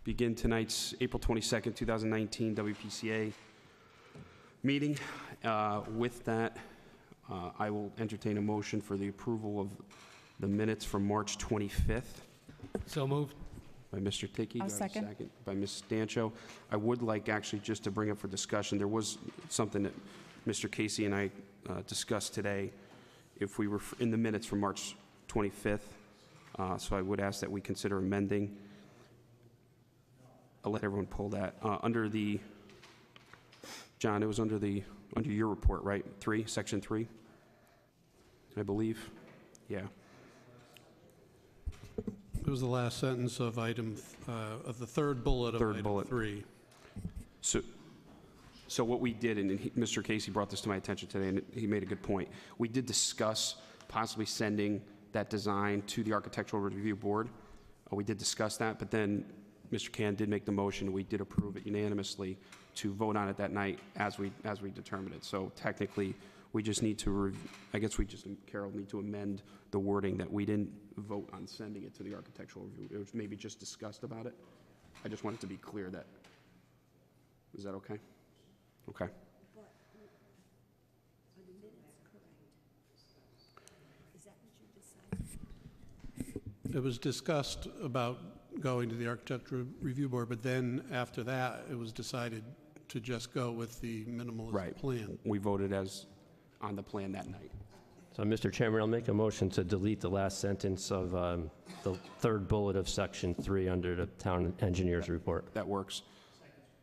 begin tonight's April 22nd, 2019 WPCA meeting. With that, I will entertain a motion for the approval of the minutes from March 25th. So moved. By Mr. Ticky. I'll second. By Ms. Stancho. I would like actually just to bring up for discussion, there was something that Mr. Casey and I discussed today. If we were in the minutes from March 25th, so I would ask that we consider amending. I'll let everyone pull that. Under the, John, it was under your report, right? Section 3, I believe. Yeah. It was the last sentence of item, of the third bullet of item 3. So what we did, and Mr. Casey brought this to my attention today, and he made a good point. We did discuss possibly sending that design to the Architectural Review Board. We did discuss that, but then Mr. Can did make the motion, and we did approve it unanimously to vote on it that night as we determined it. So technically, we just need to, I guess we just, Carol, need to amend the wording that we didn't vote on sending it to the Architectural Review. It was maybe just discussed about it. I just wanted to be clear that, is that okay? Okay. But are the minutes correct? Is that what you decided? It was discussed about going to the Architectural Review Board, but then after that, it was decided to just go with the minimalist plan. We voted as on the plan that night. So, Mr. Chairman, I'll make a motion to delete the last sentence of the third bullet of Section 3 under the Town Engineer's report. That works.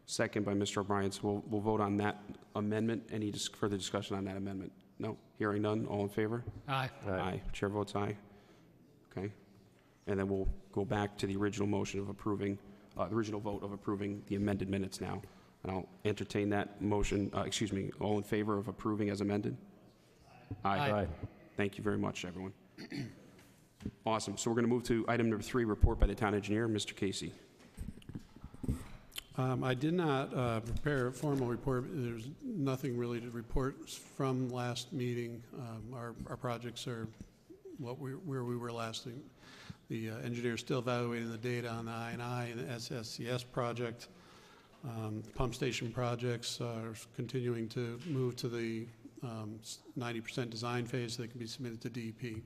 Second by Mr. O'Brien. So we'll vote on that amendment. Any further discussion on that amendment? No? Hearing none. All in favor? Aye. Aye. Chair votes aye. Okay. And then we'll go back to the original motion of approving, the original vote of approving the amended minutes now. And I'll entertain that motion. Excuse me. All in favor of approving as amended? Aye. Aye. Thank you very much, everyone. Awesome. So we're going to move to item number 3, report by the Town Engineer, Mr. Casey. I did not prepare a formal report. There's nothing really to report from last meeting. Our projects are where we were last. The engineer is still evaluating the data on the I&I and the SSCS project. Pump station projects are continuing to move to the 90% design phase so they can be submitted to DEP.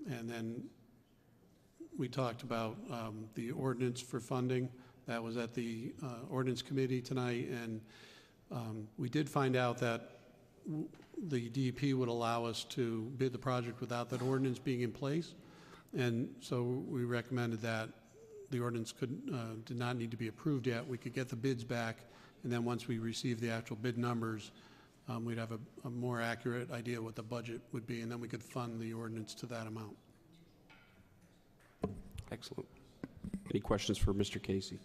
And then we talked about the ordinance for funding. That was at the ordinance committee tonight, and we did find out that the DEP would allow us to bid the project without that ordinance being in place, and so we recommended that the ordinance did not need to be approved yet. We could get the bids back, and then once we receive the actual bid numbers, we'd have a more accurate idea what the budget would be, and then we could fund the ordinance to that amount. Excellent. Any questions for Mr. Casey?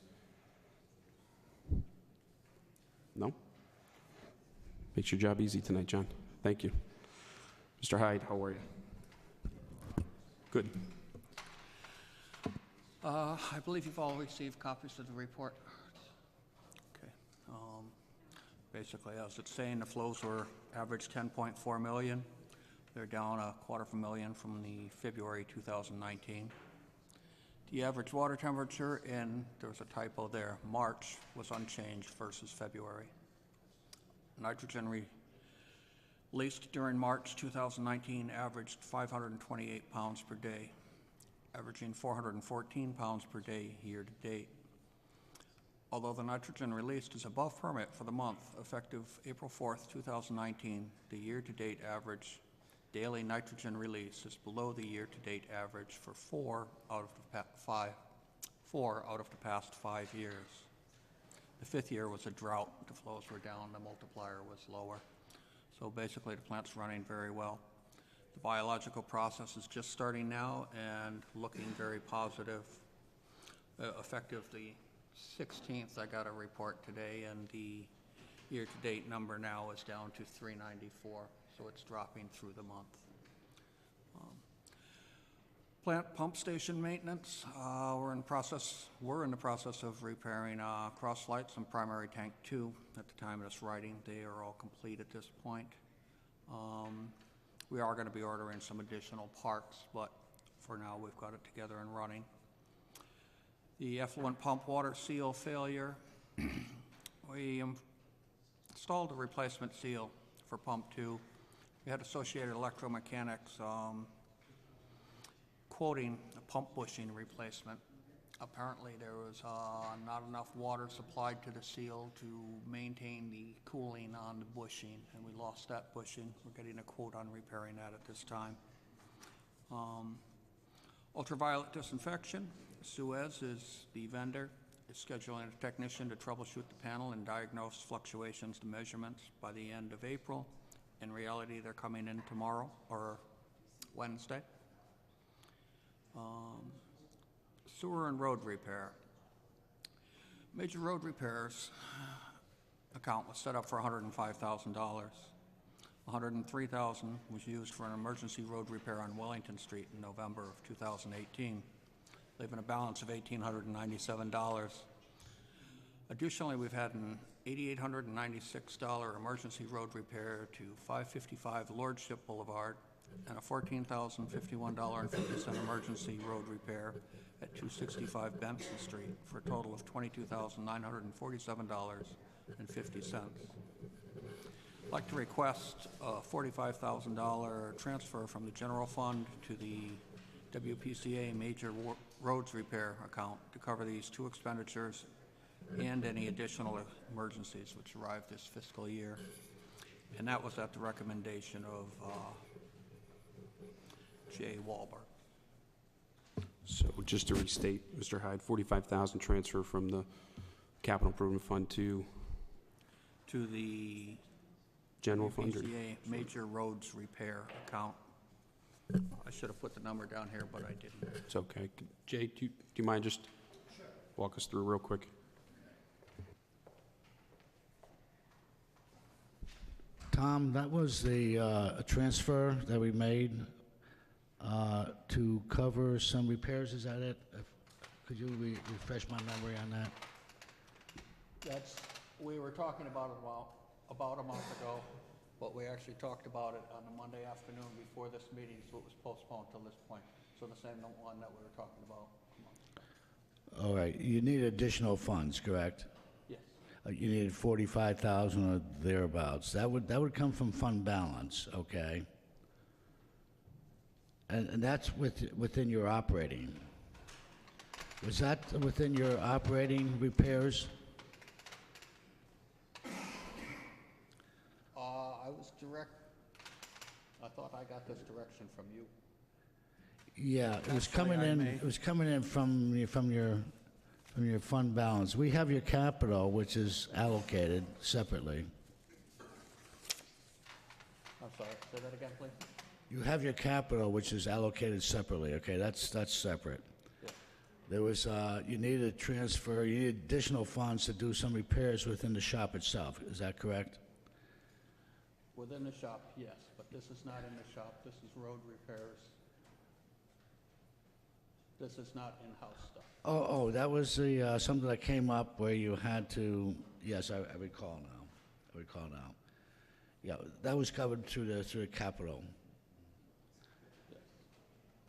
No? Makes your job easy tonight, John. Thank you. Mr. Hyde, how are you? Good. I believe you've all received copies of the report. Okay. Basically, as it's saying, the flows were average 10.4 million. They're down $250,000 from the February 2019. The average water temperature in, there was a typo there, March was unchanged versus February. Nitrogen released during March 2019 averaged 528 pounds per day, averaging 414 pounds per day year to date. Although the nitrogen released is above permit for the month, effective April 4th, 2019, the year-to-date average daily nitrogen release is below the year-to-date average for four out of the past 5 years. The fifth year was a drought. The flows were down. The multiplier was lower. So basically, the plant's running very well. The biological process is just starting now and looking very positive. Effective the 16th, I got a report today, and the year-to-date number now is down to 394. So it's dropping through the month. Plant pump station maintenance, we're in the process of repairing cross lights on primary tank 2. At the time of this writing, they are all complete at this point. We are going to be ordering some additional parts, but for now we've got it together and running. The effluent pump water seal failure. We installed a replacement seal for pump 2. We had Associated Electromechanics quoting a pump bushing replacement. Apparently, there was not enough water supplied to the seal to maintain the cooling on the bushing, and we lost that bushing. We're getting a quote on repairing that at this time. Ultraviolet disinfection. Suez is the vendor. Is scheduling a technician to troubleshoot the panel and diagnose fluctuations to measurements by the end of April. In reality, they're coming in tomorrow or Wednesday. Sewer and road repair. Major road repairs account was set up for $105,000. $103,000 was used for an emergency road repair on Wellington Street in November of 2018, leaving a balance of $1,897. Additionally, we've had an $8,896 emergency road repair to 555 Lordship Boulevard and a $14,051.50 emergency road repair at 265 Benson Street for a total of $22,947.50. I'd like to request a $45,000 transfer from the general fund to the WPCA Major Roads Repair account to cover these 2 expenditures and any additional emergencies which arrived this fiscal year. And that was at the recommendation of Jay Wahlberg. So just to restate, Mr. Hyde, $45,000 transfer from the capital improvement fund to the general fund? WPCA Major Roads Repair account. I should have put the number down here, but I didn't. It's okay. Jay, do you mind just walk us through real quick? Tom, that was the a transfer that we made to cover some repairs, is that it? Could you refresh my memory on that? We were talking about it about a month ago, but we actually talked about it on the Monday afternoon before this meeting, so it was postponed till this point. So the same one that we were talking about a month ago. All right, you need additional funds, correct? Yes. You needed 45,000 or thereabouts. That would come from fund balance, okay? And that's within your operating. Was that within your operating repairs? I thought I got this direction from you. Yeah, it was Actually, coming I in. may- It was coming in from your fund balance. We have your capital, which is allocated separately. I'm sorry, say that again, please? You have your capital, which is allocated separately. Okay, that's separate. Yeah. There was you needed a transfer. You needed additional funds to do some repairs within the shop itself. Is that correct? Within the shop, yes, but this is not in the shop. This is road repairs. This is not in-house stuff. Oh, that was the something that came up where you had to. Yes, I recall now. I recall now. Yeah, that was covered through the capital.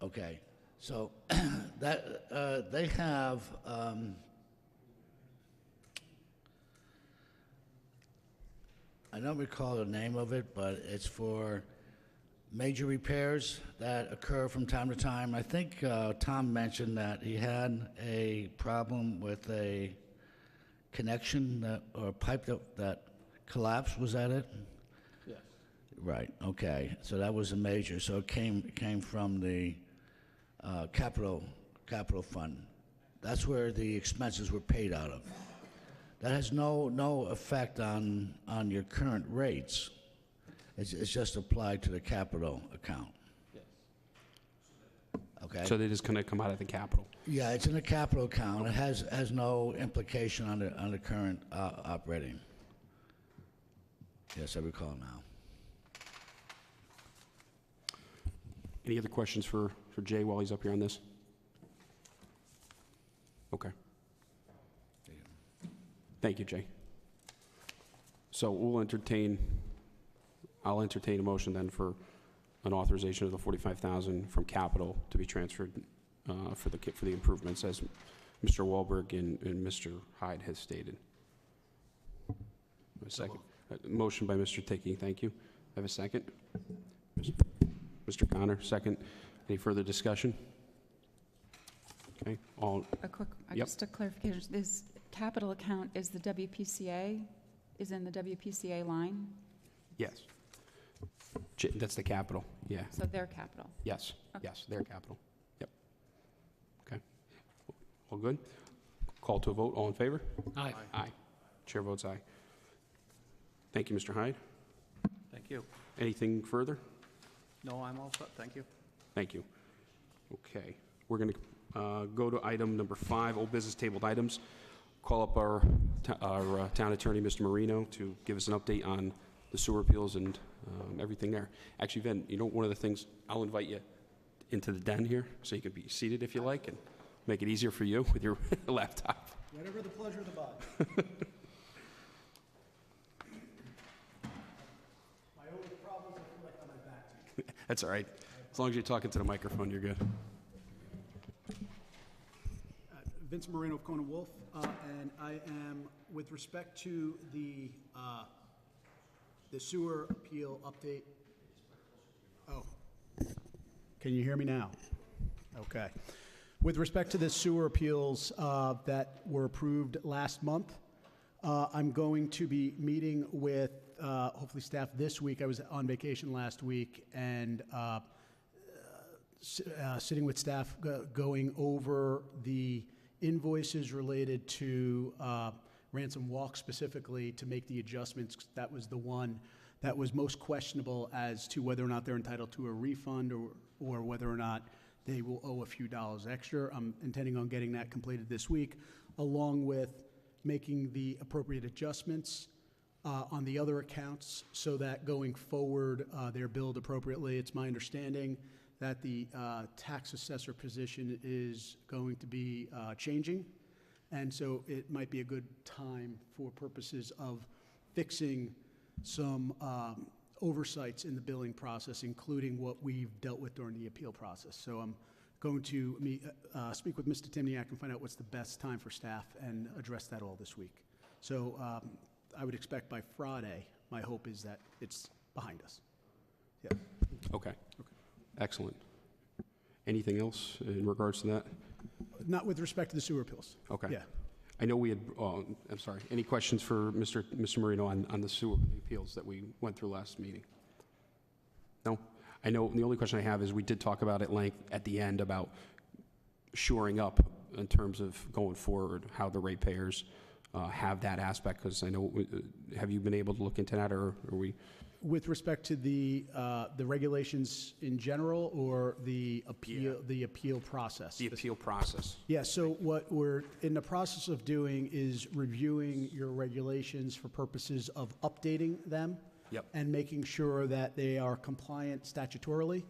Okay, so that they have. I don't recall the name of it, but it's for major repairs that occur from time to time. I think Tom mentioned that he had a problem with a connection or a pipe that collapsed. Was that it? Yes. Right. Okay. So that was a major. So it came from the capital fund. That's where the expenses were paid out of. That has no effect on your current rates. It's just applied to the capital account. Yes. Okay. So they just kind of come out of the capital? Yeah, it's in the capital account. It has no implication on the current operating. Yes, I recall now. Any other questions for Jay while he's up here on this? Okay. Thank you, Jay. So I'll entertain a motion then for an authorization of the $45,000 from capital to be transferred for the improvements as Mr. Wahlberg and Mr. Hyde has stated. A second. Motion by Mr. Dickey, thank you. Have a second? Mr. Connor, second. Any further discussion? Okay, all, A quick, Yep. just a clarification. This capital account is the WPCA, is in the WPCA line? yes. That's the capital, yeah. So their capital. Yes, Okay. yes, their capital. Yep. Okay. All good? Call to a vote, all in favor? Aye. Aye. Chair votes aye. Thank you, Mr. Hyde. Thank you. Anything further? No, I'm all set, thank you. Thank you. Okay, we're going to go to item number 5, old business tabled items. Call up our town attorney, Mr. Marino, to give us an update on the sewer appeals and everything there. Actually, Ven, you know, one of the things, I'll invite you into the den here, so you can be seated if you like, and make it easier for you with your laptop. Whatever the pleasure of the body. My only problem is I feel like on my back. That's all right. As long as you're talking to the microphone, you're good. Vince Moreno of Conan Wolf, and I am, with respect to the sewer appeal update. Oh, can you hear me now? Okay. With respect to the sewer appeals that were approved last month, I'm going to be meeting with hopefully staff this week. I was on vacation last week, and sitting with staff going over the invoices related to Ransom Walk specifically to make the adjustments. That was the one that was most questionable as to whether or not they're entitled to a refund or whether or not they will owe a few dollars extra. I'm intending on getting that completed this week, along with making the appropriate adjustments on the other accounts so that going forward, they're billed appropriately. It's my understanding that the tax assessor position is going to be changing, and so it might be a good time for purposes of fixing some oversights in the billing process, including what we've dealt with during the appeal process. So I'm going to speak with Mr. Timniak and find out what's the best time for staff and address that all this week. So I would expect by Friday, my hope is that it's behind us. Yeah. Okay. Excellent. Anything else in regards to that? Not with respect to the sewer appeals. Okay. Yeah. I know we had, I'm sorry, any questions for Mr. Marino on the sewer appeals that we went through last meeting? No? I know the only question I have is we did talk about at length at the end about shoring up in terms of going forward, how the ratepayers have that aspect, because I know, have you been able to look into that, or are we? With respect to the regulations in general, or the appeal process? The appeal process. Yeah, so what we're in the process of doing is reviewing your regulations for purposes of updating them. Yep. And making sure that they are compliant statutorily,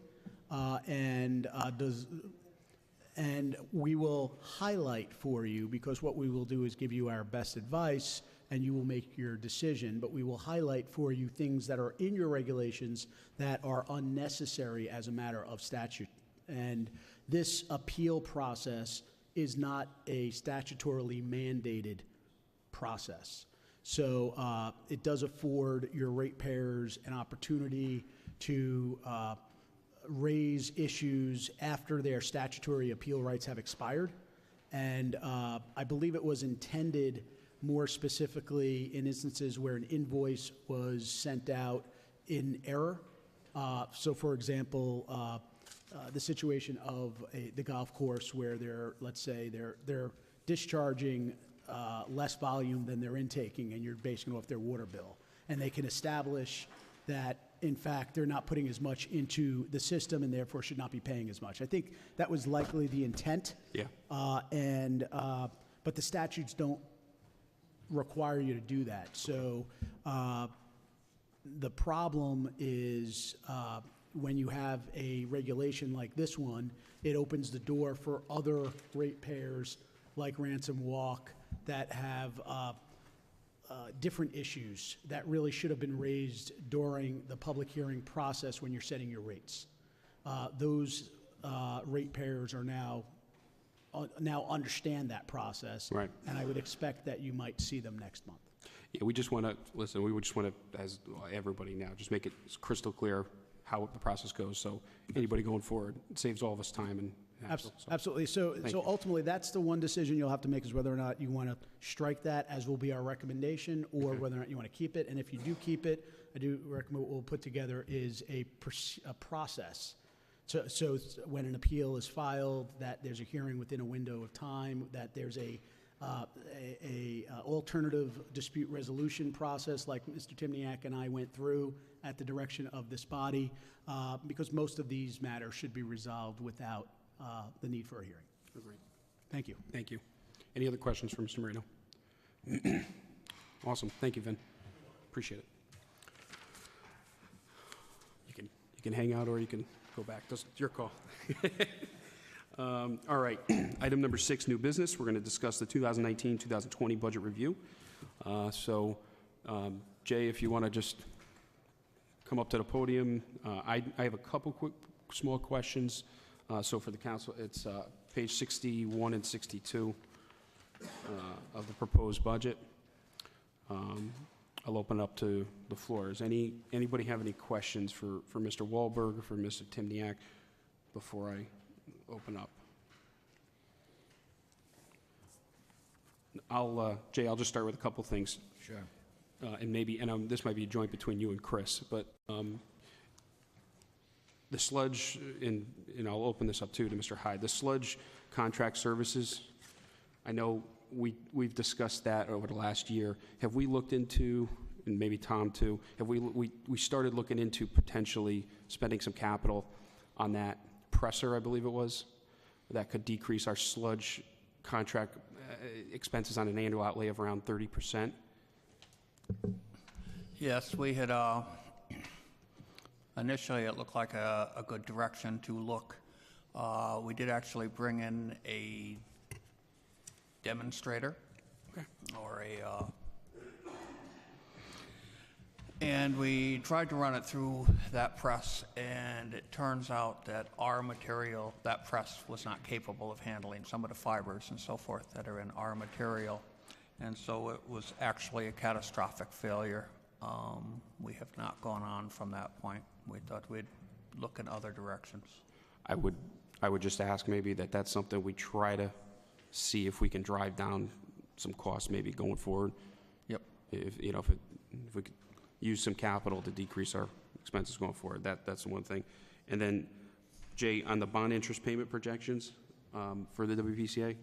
and we will highlight for you, because what we will do is give you our best advice, and you will make your decision, but we will highlight for you things that are in your regulations that are unnecessary as a matter of statute. And this appeal process is not a statutorily mandated process. So it does afford your ratepayers an opportunity to raise issues after their statutory appeal rights have expired. And I believe it was intended more specifically in instances where an invoice was sent out in error. So for example, the situation of the golf course where let's say they're discharging less volume than they're intaking, and you're basing it off their water bill. And they can establish that, in fact, they're not putting as much into the system and therefore should not be paying as much. I think that was likely the intent. Yeah. But the statutes don't require you to do that. So the problem is when you have a regulation like this one, it opens the door for other ratepayers like Ransom Walk that have different issues that really should have been raised during the public hearing process when you're setting your rates. Those ratepayers are now now understand that process. Right. And I would expect that you might see them next month. Yeah, we just want to, listen, we would just want to, as everybody now, just make it crystal clear how the process goes, so anybody going forward, it saves all of us time and hassle. So, Absolutely. So Thank you. ultimately, that's the one decision you'll have to make, is whether or not you want to strike that, as will be our recommendation, or whether or not you want to keep it. And if you do keep it, I do recommend what we'll put together is a process. So when an appeal is filed, that there's a hearing within a window of time, that there's a alternative dispute resolution process like Mr. Timniak and I went through at the direction of this body, because most of these matters should be resolved without the need for a hearing. Agreed. Thank you. Thank you. Any other questions for Mr. Marino? Awesome. Thank you, Vin. Appreciate it. You can hang out or you can go back. It's your call. All right. Item number 6, new business. We're going to discuss the 2019-2020 budget review. Jay, if you want to just come up to the podium. I have a couple quick small questions. So for the council, it's page 61 and 62 of the proposed budget. I'll open up to the floor. Does anybody have any questions for Mr. Wahlberg or for Mr. Timniak before I open up? Jay, I'll just start with a couple things. Sure. And this might be a joint between you and Chris, but the sludge, and I'll open this up too to Mr. Hyde, the sludge contract services, I know we've discussed that over the last year. Have we looked into, and maybe Tom too, we started looking into potentially spending some capital on that presser, I believe it was, that could decrease our sludge contract expenses on an annual outlay of around 30%? Yes, we had, initially it looked like a good direction to look. We did actually bring in a demonstrator, or and we tried to run it through that press, and it turns out that our material, that press was not capable of handling some of the fibers and so forth that are in our material. And so it was actually a catastrophic failure. We have not gone on from that point. We thought we'd look in other directions. I would just ask maybe that's something we try to see if we can drive down some costs maybe going forward. Yep. If we could use some capital to decrease our expenses going forward, that's the one thing. And then, Jay, on the bond interest payment projections for the WPCA?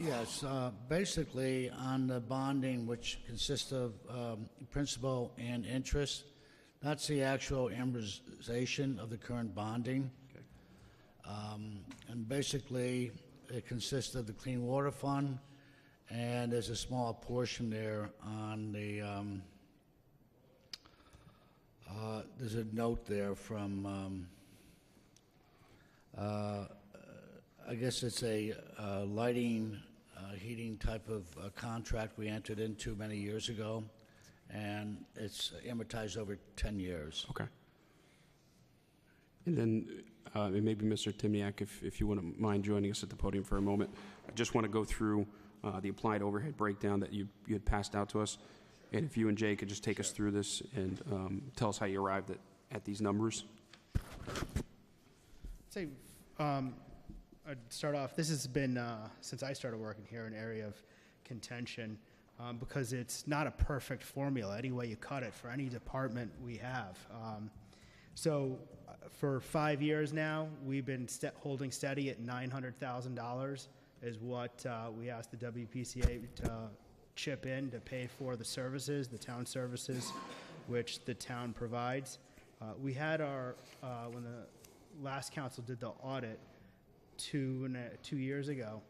Yes, basically on the bonding, which consists of principal and interest, that's the actual amortization of the current bonding. Okay. And basically, it consists of the Clean Water Fund, and there's a small portion there on the, there's a note there from, I guess it's a lighting, heating type of contract we entered into many years ago, and it's amortized over 10 years. Okay. And then maybe Mr. Timniak, if you wouldn't mind joining us at the podium for a moment. I just want to go through the applied overhead breakdown that you had passed out to us. And if you and Jay could just take us through this and tell us how you arrived at these numbers. Say, I'd start off, this has been, since I started working here, an area of contention because it's not a perfect formula any way you cut it for any department we have. So for 5 years now, we've been holding steady at $900,000 is what we asked the WPCA to chip in to pay for the services, the town services, which the town provides. We had our, when the last council did the audit 2 years ago,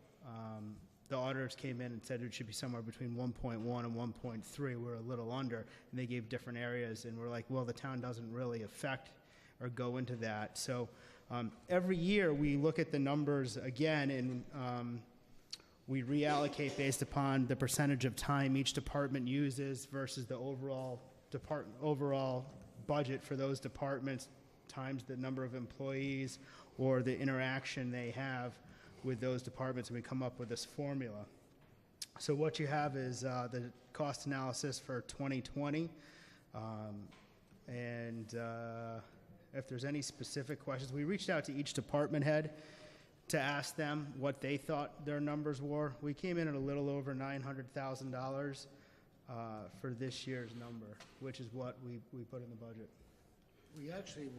the auditors came in and said it should be somewhere between 1.1 and 1.3. We're a little under, and they gave different areas, and we're like, well, the town doesn't really affect or go into that. So every year we look at the numbers again, and we reallocate based upon the percentage of time each department uses versus the overall budget for those departments times the number of employees or the interaction they have. with those departments, and we come up with this formula. So what you have is the cost analysis for 2020, and if there's any specific questions, we reached out to each department head to ask them what they thought their numbers were. We came in at a little over $900,000 for this year's number, which is what we put in the budget. We actually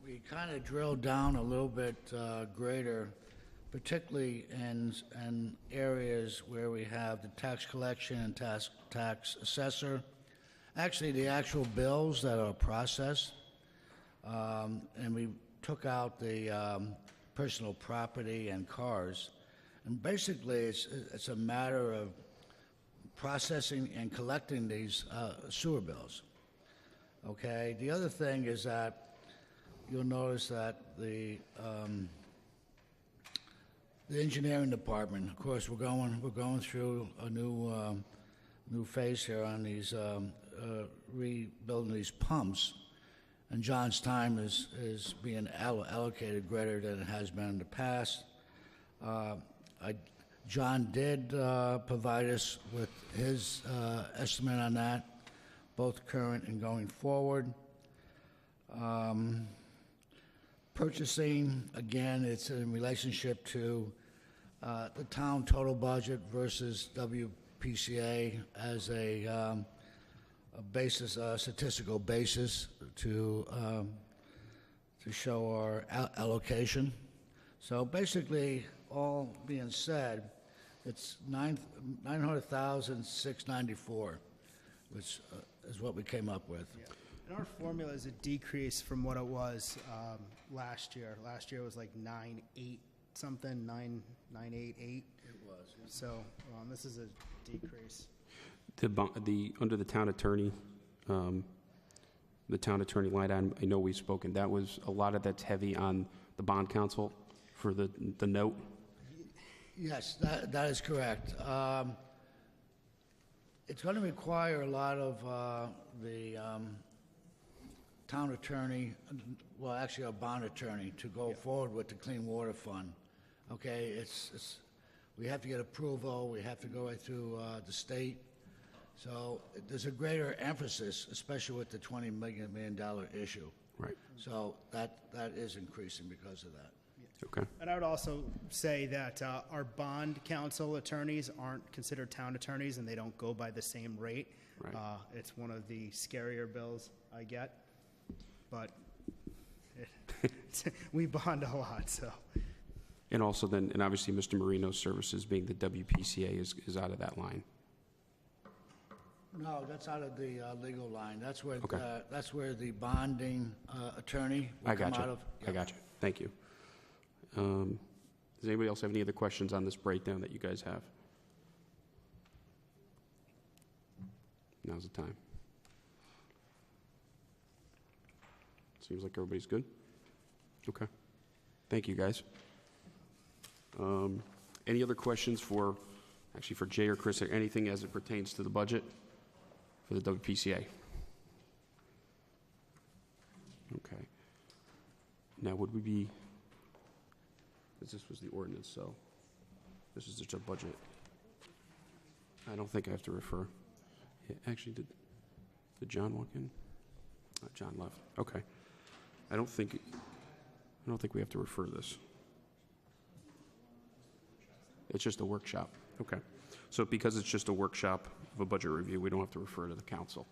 we kind of drilled down a little bit greater, particularly in areas where we have the tax collection and tax assessor. Actually, the actual bills that are processed, and we took out the personal property and cars. And basically, it's a matter of processing and collecting these sewer bills. Okay. The other thing is that you'll notice that the engineering department, of course, we're going through a new phase here on these rebuilding these pumps, and John's time is being allocated greater than it has been in the past. John did provide us with his estimate on that, both current and going forward. Purchasing, again, it's in relationship to the town total budget versus WPCA as a basis, statistical basis to show our allocation. So basically, all being said, it's $900,694, which is what we came up with. Yeah. And our formula is a decrease from what it was last year. Last year was like 9.8 something, 9.88. It was. Yeah. So this is a decrease. Under the town attorney line item, I know we've spoken, that was, a lot of that's heavy on the bond counsel for the note. Yes, that is correct. It's going to require a lot of the town attorney, well, actually our bond attorney, to go forward with the Clean Water Fund. Okay, we have to get approval, we have to go right through the state. So there's a greater emphasis, especially with the $20 million issue. Right. So that is increasing because of that. Okay. And I would also say that our bond counsel attorneys aren't considered town attorneys, and they don't go by the same rate. Right. It's one of the scarier bills I get, but we bond a lot, so. And also then, and obviously Mr. Marino's services being the WPCA is out of that line. No, that's out of the legal line. That's where Okay. That's where the bonding attorney will I come got out you. of. I got you. Thank you. Does anybody else have any other questions on this breakdown that you guys have? Now's the time. Seems like everybody's good. Okay. Thank you, guys. Any other questions for Jay or Chris, or anything as it pertains to the budget for the WPCA? Okay. Now, would we be, because this was the ordinance, so this is just a budget. I don't think I have to refer. Yeah, actually, did John walk in? John left. Okay. I don't think we have to refer this. It's just a workshop. Okay. So because it's just a workshop of a budget review, we don't have to refer to the council.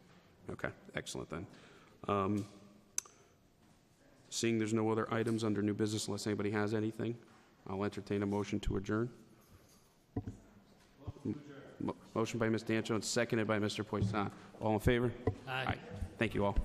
Okay. Excellent then. Seeing there's no other items under new business unless anybody has anything, I'll entertain a motion to adjourn. Motion by Ms. Dancho and seconded by Mr. Poisson. All in favor? Aye. Thank you all.